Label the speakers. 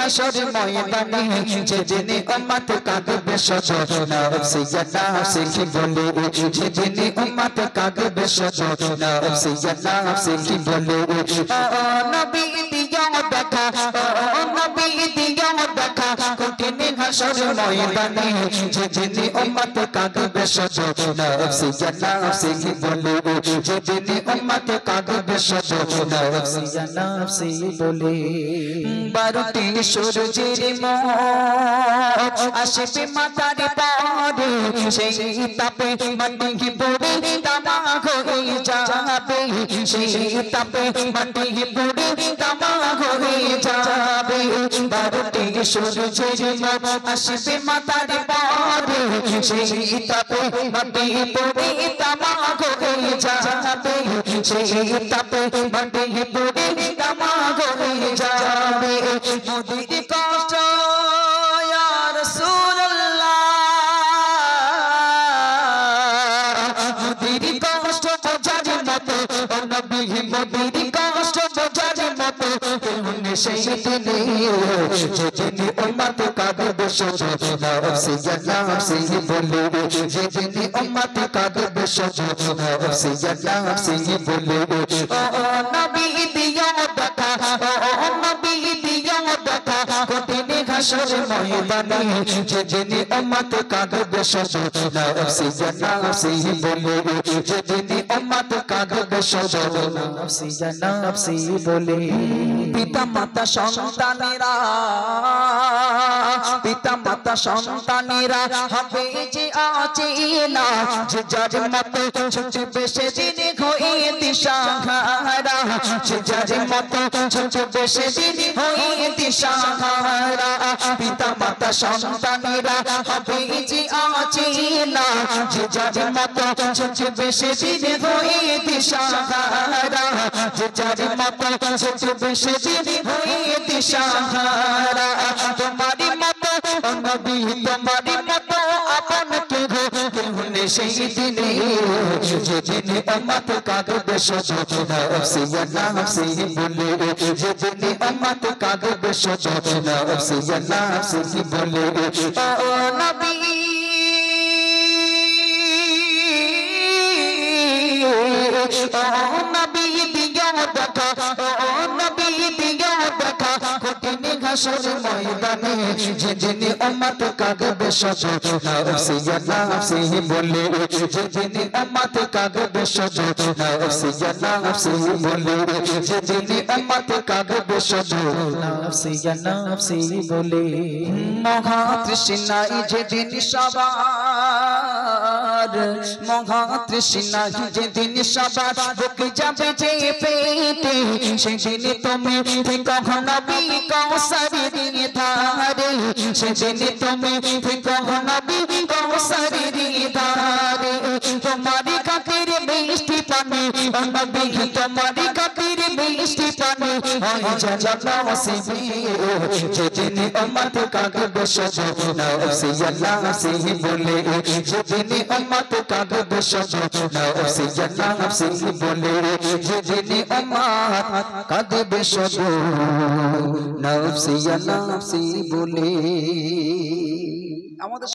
Speaker 1: হাসর ময়দানে যেদিন উম্মত কাঁদবে শত নফসি ইয়া নফসি কি বলে যেদিন উম্মত কাঁদবে শত নফসি ইয়া নফসি কি বলে ও নবী দিও দেখা ও নবী দিও দেখা কঠিন হাসর ময়দানে যেদিন উম্মত কাঁদবে শত নফসি ইয়া নফসি কি বলে যেদিন উম্মত কাঁদবে শত নফসি ইয়া নফসি বলে বারোটি সূর্যের মোট আসবে মাথার পরে সেই তাপে মাটি পড়ে তামা হয়ে যাবে সেই তাপে মাটি পড়ে তামা হয়ে যাবে বারোটি সূর্যের মোট আসবে মাথার পরে সেই তাপে মাটি পড়ে তামা হয়ে যাবে সেই তাপে মাটি পড়ে তামা হয়ে যাবে মোদের কষ্ট ইয়া রাসূলুল্লাহ মোদের কষ্ট বোঝার মতো ও নবী মোদের কষ্ট বোঝার মতো সেই দিনে যেদিন উম্মত কাঁদবে শত নফসি ইয়া নফসি বলে যেদিন উম্মত কাঁদবে শত নফসি ইয়া নফসি বলে ও নবী দিও দেখা ও নবী দিও দেখা কঠিন হাসর ময়দানে যেদিন উম্মত কাঁদবে শত নফসি ইয়া নফসি বলে যেদিন উম্মত কাঁদবে শত নফসি ইয়া নফসি বলে পিতা মাতা সন্তানেরা পিতা মাতা সন্তানেরা হবে যে আচেনা যে যার মত ছুটবে সেদিন হয়ে দিশাহারা যে যার মত ছুটবে সেদিন হয়ে দিশাহারা পিতা মাতা সন্তানেরা হবে যে আচেনা যে যার মত ছুটবে সেদিন হয়ে দিশাহারা যে যার মত ছুটবে সেদিন হয়ে দিশাহারা তোমারি মত নবী তোমারি মত আপন কেহ কেহনে সেই দিনে যেদিন উম্মত কাঁদবে শত নফসি ইয়া নফসি বলে যেদিন উম্মত কাঁদবে শত নফসি ইয়া নফসি বলে ও নবী ও নবী দিও দেখা ও নবী দিও দেখা কঠিন হাসর ময়দানে যেদিন উম্মত কাঁদবে শত নফসি ইয়া নফসি বলে যেদিন উম্মত কাঁদবে শত নফসি ইয়া নফসি বলে যেদিন উম্মত কাঁদবে শত নফসি ইয়া নফসি বলে মহা তৃষ্ণায় যেদিন সবার মহা তৃষ্ণায় যেদিন সবার বুক যাবে যে পেটে সেদিন তুমি কখনো নবী কৌসারের ধারে সেদিন তুমি কখনো নবী কৌসারের ধারে তোমারি কাকের মিষ্টি পানি নবী তোমারি কাকের মিষ্টি পানি হয় নসিবে যেদিন উম্মত কাঁদবে শত নফসি ইয়া নফসি বলে যেদিন উম্মত কাঁদবে শত নফসি ইয়া নফসি বলে যেদিন উম্মত কাঁদবে শত নফসি ইয়া নফসি বলে আমাদের